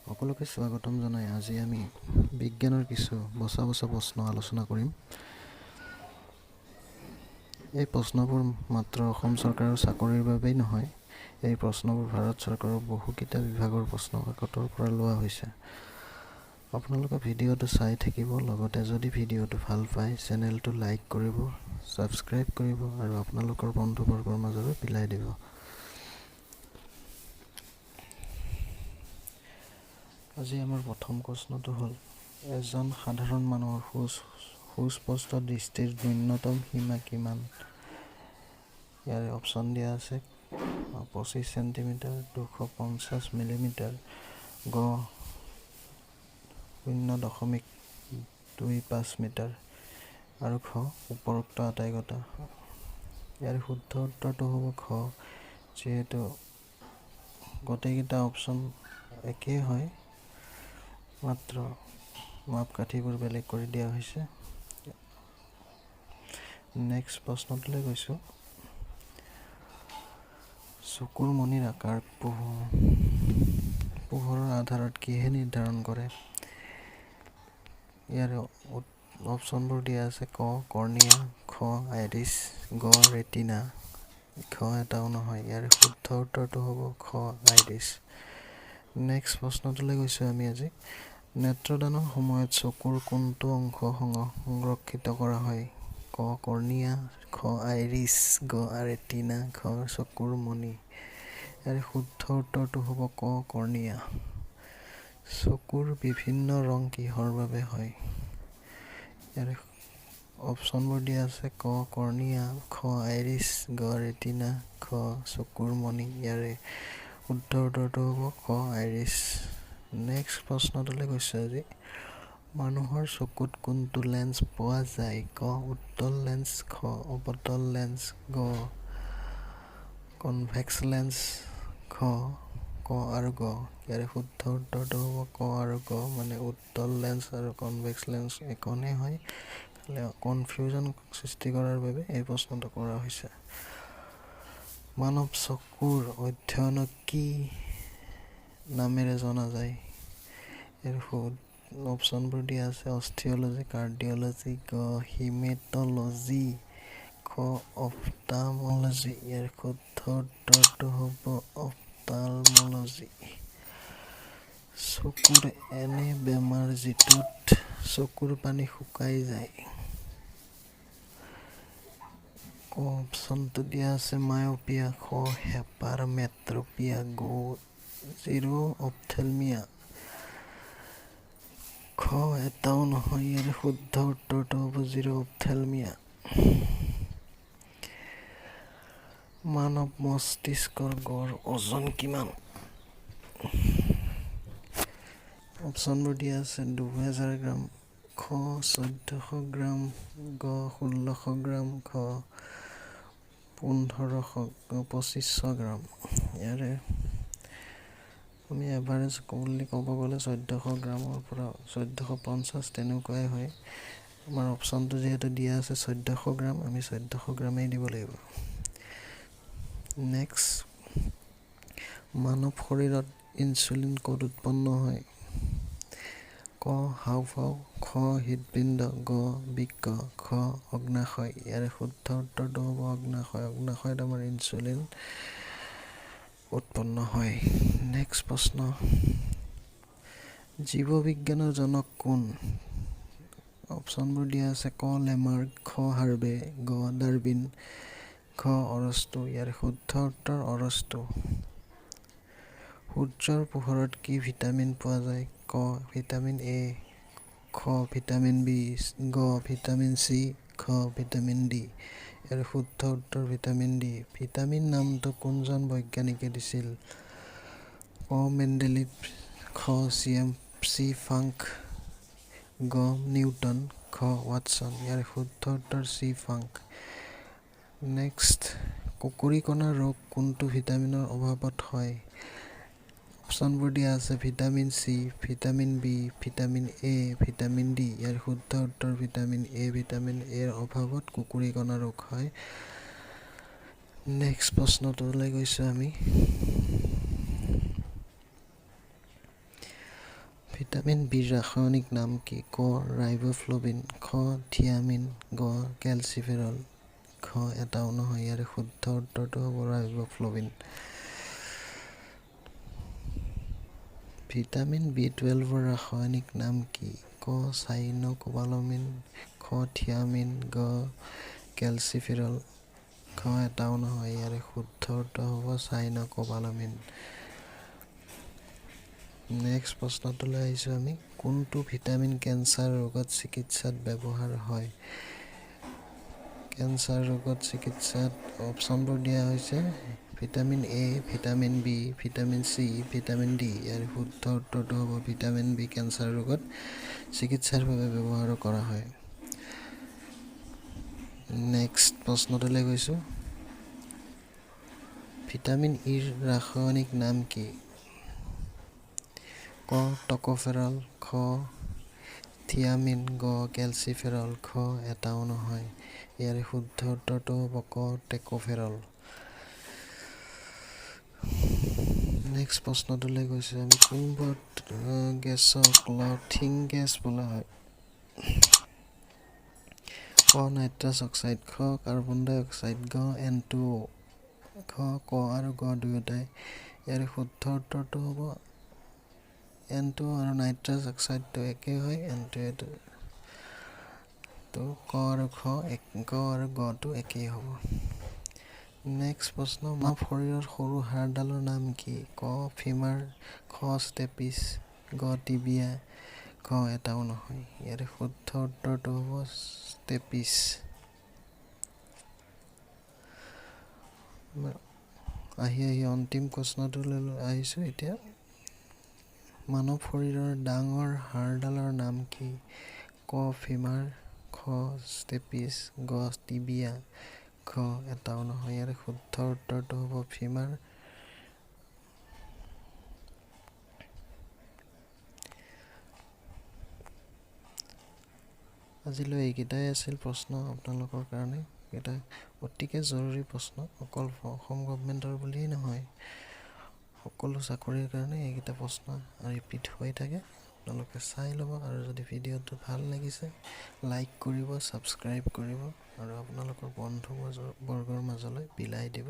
সকলোকে স্বাগতম জনাই আজি আমি বিজ্ঞানৰ কিছু বছা প্ৰশ্ন আলোচনা কৰিম। এই প্ৰশ্নবোৰ মাত্ৰ অসম চৰকাৰৰ চাকৰিৰ বাবেই নহয়, এই প্ৰশ্নবোৰ ভাৰত চৰকাৰৰ বহুকেইটা বিভাগৰ প্ৰশ্ন কাকতৰ পৰা লোৱা হৈছে। আপোনালোকে ভিডিঅ'টো চাই থাকিব, লগতে যদি ভিডিঅ'টো ভাল পায় চেনেলটো লাইক কৰিব, ছাবস্ক্ৰাইব কৰিব আৰু আপোনালোকৰ বন্ধুবৰ্গৰ মাজলৈ বিলাই দিব। আজি আমাৰ প্ৰথম প্ৰশ্নটো হ'ল, এজন সাধাৰণ মানুহৰ সুস্পষ্ট দৃষ্টিৰ ন্যূনতম সীমা কিমান? ইয়াৰে অপশ্যন দিয়া আছে 25 চেণ্টিমিটাৰ, 250 মিলিমিটাৰ, গ 0.25 মিটাৰ আৰু খ উপৰোক্ত আটাইকেইটা। ইয়াৰ শুদ্ধ উত্তৰটো হ'ব খ, যিহেতু গোটেইকেইটা অপশ্যন একেই হয়, মাত্ৰ মাপকাঠিবোৰ বেলেগ কৰি দিয়া হৈছে। নেক্সট প্ৰশ্নটোলৈ গৈছোঁ। চকুৰ মণিৰ আকাৰ পোহৰৰ আধাৰত কিহে নিৰ্ধাৰণ কৰে? ইয়াৰে অপশ্যনবোৰ দিয়া আছে ক কৰ্ণিয়া, খ আইৰিছ, গ ৰেটিনা, খ এটাও নহয়। ইয়াৰে শুদ্ধ উত্তৰটো হ'ব খ আইৰিছ। নেক্সট প্ৰশ্নটোলৈ গৈছোঁ আমি আজি। নেত্ৰদানৰ সময়ত চকুৰ কোনটো অংশ সংৰক্ষিত কৰা হয়? ক কৰ্ণিয়া, খ আইৰিছ, গ ৰেটিনা, খ চকুৰ মণি। ইয়াৰে শুদ্ধ উত্তৰটো হ'ব ক কৰ্ণিয়া। চকুৰ বিভিন্ন ৰং কিহৰ বাবে হয়? ইয়াৰে অপশ্যনবোৰ দিয়া আছে ক কৰ্ণিয়া, খ আইৰিছ, গ ৰেটিনা, খ চকুৰ মণি। ইয়াৰে শুদ্ধ উত্তৰটো হ'ব খ আইৰিছ। নেক্সট প্ৰশ্নটোলৈ গৈছোঁ আজি। মানুহৰ চকুত কোনটো লেন্স পোৱা যায়? ক উত্তল লেন্স, খ অৱতল লেন্স, গ কনভেক্স লেন্স, খ ক আৰু গ। ইয়াৰে শুদ্ধ উত্তৰটো হ'ব ক আৰু গ, মানে উত্তল লেন্স আৰু কনভেক্স লেন্স একেই হয়, খালি কনফিউজন সৃষ্টি কৰাৰ বাবে এই প্ৰশ্নটো কৰা হৈছে। মানৱ চকুৰ অধ্যয়নক কি নামেৰে জনা যায়? ইয়াৰ অপশ্যনবোৰ দিয়া আছে অস্থিঅলজি, কাৰ্ডিঅলজি, গ হিমেটলজি, খ অফথালমলজি। ইয়াৰ শুদ্ধ উত্তৰটো হ'ব অফথালমলজি। চকুৰ এনে বেমাৰ যিটোত চকুৰ পানী শুকাই যায়? ক অপশ্যনটো দিয়া আছে মায়পিয়া, খ হেপাৰমেট্ৰপিয়া, গ জিৰো অপথেলমিয়া, খ এটাও নহয়। ইয়াৰে শুদ্ধ উত্তৰটো হ'ব জিৰো অপথেলমিয়া। মানৱ মস্তিষ্কৰ গড় ওজন কিমান? অপশ্যনবোৰ দিয়া আছে 2000 গ্ৰাম, খ 1400 গ্ৰাম, গ 1600 গ্ৰাম, খ 2500 গ্ৰাম। ইয়াৰে আমি এভাৰেজ বুলি ক'ব গ'লে 1400 গ্ৰামৰ পৰা 1450 তেনেকুৱাই হয়। আমাৰ অপশ্যনটো যিহেতু দিয়া আছে 1400 গ্ৰাম, আমি 1400 গ্ৰামেই দিব লাগিব। নেক্সট, মানৱ শৰীৰত ইনচুলিন ক'ত উৎপন্ন হয়? ক হাঁওফাঁও, খ হৃদপিণ্ড, গ বৃক্ক, খ অগ্নাশয়। ইয়াৰে শুদ্ধ উত্তৰটো হ'ব অগ্নাশয়। অগ্নাশয়ত আমাৰ ইনচুলিন উৎপন্ন হয়। নেক্সট প্ৰশ্ন, জীৱবিজ্ঞানৰ জনক কোন? অপশ্যনবোৰ দিয়া আছে ক লেমাৰ্ক, খ হাৰ্ভে, গ ডাৰউইন, খ অৰস্তু। ইয়াৰ শুদ্ধ উত্তৰ অৰস্তু। সূৰ্যৰ পোহৰত কি ভিটামিন পোৱা যায়? ক ভিটামিন এ, খ ভিটামিন বি, গ ভিটামিন চি, খ ভিটামিন ডি। ইয়াৰ শুদ্ধ উত্তৰ ভিটামিন ডি। ভিটামিন নামটো কোনজন বৈজ্ঞানিকে দিছিল? ক মেণ্ডেলিভ, খ চি ফাংক, গ নিউটন, খ ৱাটছন। ইয়াৰ শুদ্ধ উত্তৰ চি ফাংক। নেক্সট, কুকুৰীকণা ৰোগ কোনটো ভিটামিনৰ অভাৱত হয়? অপশ্যনবোৰ দিয়া আছে vitamin C, vitamin B, vitamin A, vitamin D. ইয়াৰ শুদ্ধ উত্তৰ ভিটামিন এ। ভিটামিন এৰ অভাৱত কুকুৰীকণা ৰোগ হয়। নেক্সট প্ৰশ্নটোলৈ গৈছোঁ আমি। ভিটামিন বিৰ ৰাসায়নিক নাম কি? ক ৰাইবোফ্লোভিন, খ থিয়ামিন, গ কেলচিফেৰল, খ এটাও নহয়। ইয়াৰে শুদ্ধ উত্তৰটো হ'ব ৰাইবোফ্লোভিন। ভিটামিন B12ৰ ৰাসায়নিক নাম কি? ক চাইনকোবালামিন, খ থিয়ামিন, গ কেলচিফেৰল, খ এটাও নহয়। ইয়াৰে শুদ্ধ উত্তৰ হ'ব চাইনকোবালামিন। নেক্সট প্ৰশ্নটোলৈ আহিছোঁ আমি। কোনটো ভিটামিন কেঞ্চাৰ ৰোগত চিকিৎসাত ব্যৱহাৰ হয়? কেঞ্চাৰ ৰোগত চিকিৎসাত অপশ্যনবোৰ দিয়া হৈছে vitamin A, vitamin B, vitamin C, vitamin D. ইয়াৰ শুদ্ধ উত্তৰটো হ'ব ভিটামিন বি কেঞ্চাৰ ৰোগত চিকিৎসাৰ বাবে ব্যৱহাৰ কৰা হয়। নেক্সট প্ৰশ্নটোলৈ গৈছোঁ। ভিটামিন ইৰ ৰাসায়নিক নাম কি? ক টকোফেৰল, খ থিয়ামিন, গ কেলচিফেৰল, খ এটাও নহয়। ইয়াৰে শুদ্ধ উত্তৰটো হ'ব ক টেকোফেৰল। নেক্সট প্ৰশ্নটোলৈ গৈছোঁ আমি। কোনবোৰ গেছক লাফিং গেছ বোলা হয়? ক নাইট্ৰাছ অক্সাইড, খ কাৰ্বন ডাই অক্সাইড, গ N2O, ক আৰু গ দুয়োটাই। ইয়াৰে শুদ্ধ উত্তৰটো হ'ব N2O আৰু নাইট্ৰাছ অক্সাইডটো একেই হয়। N2O তো ক আৰু গটো একেই হ'ব। নেক্সট প্ৰশ্ন। মানৱ শৰীৰৰ সৰু হাড়ডালৰ নাম কি? ক ফিমাৰ, খ ষ্টেপিছ, গ টিবিয়া, খ এটাও নহয়। ইয়াৰে শুদ্ধ উত্তৰটো হ'ব ষ্টেপিছ। আহি অন্তিম প্ৰশ্নটোলৈ আহিছোঁ এতিয়া। মানৱ শৰীৰৰ ডাঙৰ হাড়ডালৰ নাম কি? ক ফিমাৰ, খ ষ্টেপিছ, গ টিবিয়া, খ এটাও নহয়। ইয়াৰে শুদ্ধ উত্তৰটো হ'ব ফিমাৰ। আজিলৈ এইকেইটাই আছিল প্ৰশ্ন আপোনালোকৰ কাৰণে। এটা অতিকে জৰুৰী প্ৰশ্ন, অকল অসম গভমেণ্টৰ বুলিয়েই নহয়, সকলো চাকৰিৰ কাৰণে এইকেইটা প্ৰশ্ন ৰিপিট হৈ থাকে। আপোনালোকে চাই ল'ব, আৰু যদি ভিডিঅ'টো ভাল লাগিছে লাইক কৰিব, ছাবস্ক্ৰাইব কৰিব, আৰু আপোনালোকৰ বন্ধু বৰ্গৰ মাজলৈ বিলাই দিব।